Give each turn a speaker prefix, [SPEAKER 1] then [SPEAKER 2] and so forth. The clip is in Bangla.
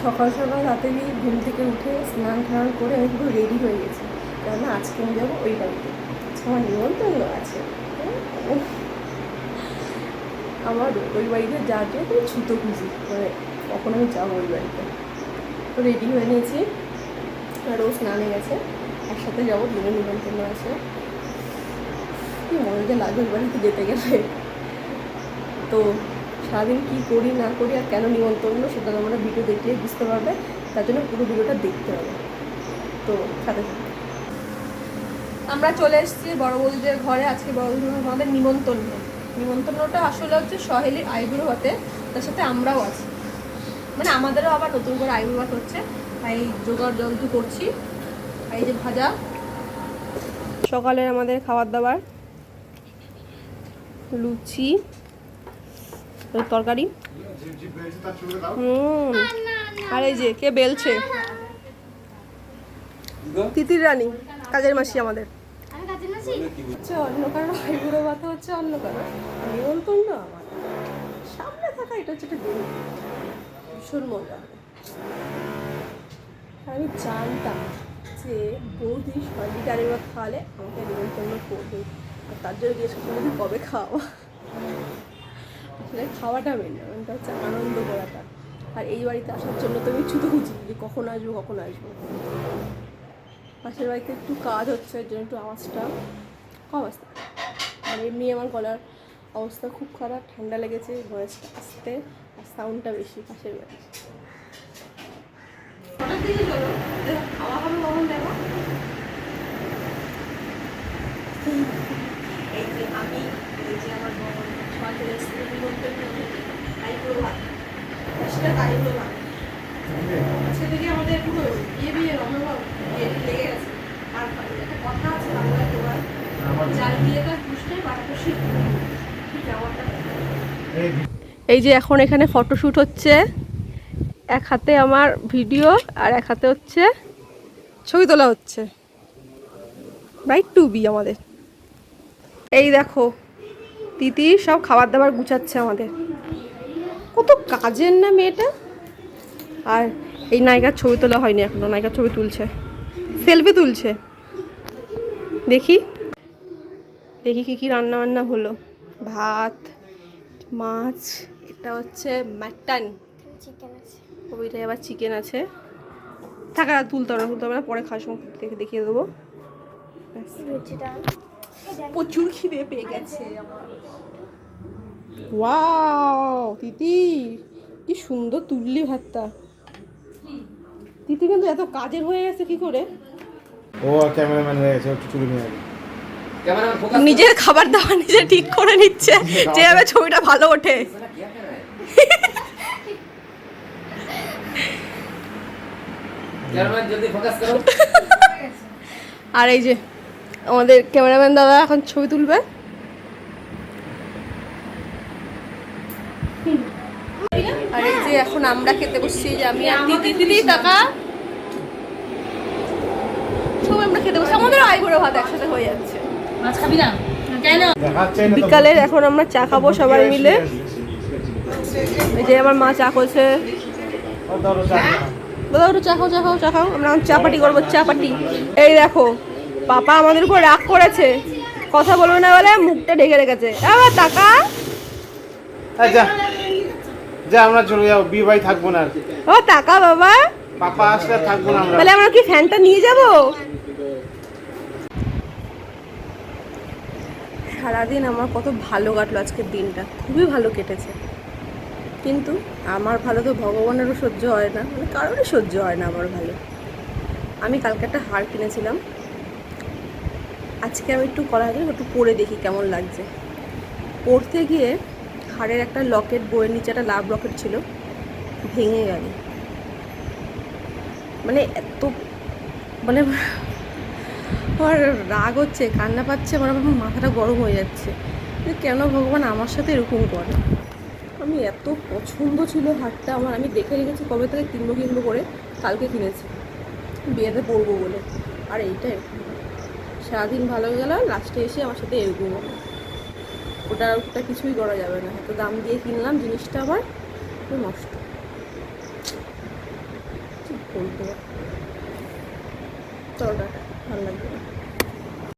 [SPEAKER 1] সকাল সকাল তাড়াতাড়ি ঘুম থেকে উঠে স্নান টান করে আমি পুরো রেডি হয়ে গেছি, কেননা আজকে আমি যাবো ওই বাড়িতে, আমার নিমন্ত্রণ আছে। আমার ওই বাড়িতে যাওয়ার জন্য খুব ছুতো খুশি, মানে কখন আমি যাবো ওই বাড়িতে। তো রেডি হয়ে নিয়েছি, আর ও স্নানে গেছে, একসাথে যাবো, দুজনে নিমন্ত্রণ আছে। কি মজাটা লাগবে ওই বাড়িতে যেতে গেলে। তো সারাদিন কী করি না করি আর কেন নিমন্ত্রণ সেটা তোমরা ভিডিও দেখলে বুঝতে পারবে, তার জন্য পুরো ভিডিওটা দেখতে হবে। তো সাথে আমরা চলে এসেছি বড় বৌদিদের ঘরে। আজকে বড় বৌদিদের আমাদের নিমন্ত্রণটা আসলে হচ্ছে সহেলির আইবুড়ো ভাতে, তার সাথে আমরাও আছি, মানে আমাদেরও আবার নতুন করে আইবুড়ো ভাত হচ্ছে, তাই জোগাড় যন্ত্র করছি। এই যে ভাজা সকালের আমাদের খাবার দাবার, লুচি, তরকারি, আর এই যে কে বেলছে, তিতির রানী, কাজের মাসি আমাদের। হচ্ছে অন্য কারো আইবুড়ো ভাতা হচ্ছে অন্য কারো নিমন্ত্রণ না, আমার সামনে থাকা এটা হচ্ছে একটা দিন ভীষণ মজা। আমি জানতাম যে বৌদি সন্ধ্যে আরেকবার খাওয়ালে আমাকে নিমন্ত্রণ করবে, আর তার জন্য জিজ্ঞেস করতে কবে খাওয়া। আসলে খাওয়াটা মেন না, এটা হচ্ছে আনন্দ করাটা। আর এই বাড়িতে আসার জন্য তো আমি ছুতো খুঁজি যে কখন আসবো কখন আসবো। পাশের বাড়িতে একটু কাজ হচ্ছে, এর জন্য একটু আওয়াজটা কম আসতে, আর এমনি আমার গলার অবস্থা খুব খারাপ, ঠান্ডা লেগেছে, ভয়েসটা আসতে আর সাউন্ডটা বেশি পাশের বাড়ি। হঠাৎ দিকে চলো খাওয়া হবে কখন দেখো। এই যে আমি, এই যে আমার সবাই চলে এসেছে নিমন্ত্রণ, আইবুড়ো ভাত, সেটা আইবুড়ো ভাত। আজকে থেকে আমাদের পুরো বিয়ে রমরমা বিয়ে লেগে গেছে। আর একটা কথা আছে বাংলায়, তোমার যার বিয়েটা পুষতে বাটাপুষি। এই যে এখন এখানে ফটোশ্যুট হচ্ছে, এক হাতে আমার ভিডিও আর এক হাতে হচ্ছে ছবি তোলা হচ্ছে, রাইট টু বি আমাদের। এই দেখো তিতি সব খাবার দাবার গুছাচ্ছে আমাদের, কত কাজের না মেয়েটা। আর এই নায়িকার ছবি তোলা হয়নি এখনো, নায়িকার ছবি তুলছে, সেলফি তুলছে। দেখি দেখি কি কি রান্না বান্না হলো। ভাত, মাছ, এটা হচ্ছে মাটন, চিকেন আছে, ওইটাই আবার চিকেন আছে। থাকা তুলতে হবে না, পরে খাওয়ার সময় দেখিয়ে দেবো। প্রচুর খিদে পেয়ে গেছে আমার। ওয়াও তিতি কি সুন্দর তুললি ভাতটা। তিতি কিন্তু এত কাজের হয়ে গেছে কি করে।
[SPEAKER 2] ও ক্যামেরাম্যান হয়ে গেছে, একটু চুরি নিয়ে
[SPEAKER 1] নিজের খাবার দাবার নিজে ঠিক করে নিচ্ছে, যেভাবে ছবিটা ভালো ওঠে। আর এই যে আমাদের ক্যামেরাম্যান দাদা এখন ছবি তুলবে। আর এই যে এখন আমরা খেতে বসছি, যে আমি আর দিদি টাকা সব আমরা খেতে বসছি, আমাদের আইবুড়ো ভাত একসাথে হয়ে যাচ্ছে। মাছ খাবি না কেন? বিকালের এখন আমরা চা খাবো সবাই মিলে। এই যে আমার মা চা করছে, দাদা একটু চা খাও। আমরা চা পাটি করবো, চা পাটি। এই দেখো পাপা আমাদের উপর রাগ করেছে, কথা বলবে না বলে মুখটা ঢেকে রেখেছে। আবার টাকা
[SPEAKER 2] যা আমরা চলে যাবো, বিয়ে বাড়ি থাকবো না।
[SPEAKER 1] ও টাকা বাবা,
[SPEAKER 2] পাপা আসলে থাকবো না আমরা।
[SPEAKER 1] তাহলে আমরা কি ফ্যানটা নিয়ে যাব? সারাদিন আমার কত ভালো কাটলো আজকের দিনটা, খুবই ভালো কেটেছে। কিন্তু আমার ভালো তো ভগবানেরও সহ্য হয় না, মানে কারোরই সহ্য হয় না আমার ভালো। আমি কালকে একটা হার কিনেছিলাম, আজকে আমি একটু করা হয় একটু পরে দেখি কেমন লাগছে। পরতে গিয়ে হাড়ের একটা লকেট, বইয়ের নিচে একটা লাভ লকেট ছিল, ভেঙে গেল। মানে এত মানে আমার রাগ হচ্ছে, কান্না পাচ্ছে, আমার মাথাটা গরম হয়ে যাচ্ছে। কেন ভগবান আমার সাথে এরকম করে। আমি এত পছন্দ ছিল হারটা আমার, আমি দেখে রেখেছি কবে থেকে কিনবো করে, কালকে কিনেছি বিয়েতে পরবো বলে। আর এইটাই সারাদিন ভালো গেল, লাস্টে এসে আমার সাথে এরকম হলো। ওটা কিছুই করা যাবে না, এত দাম দিয়ে কিনলাম জিনিসটা আবার নষ্ট। উল্টো চলো টাটা, ভালো লাগবে না।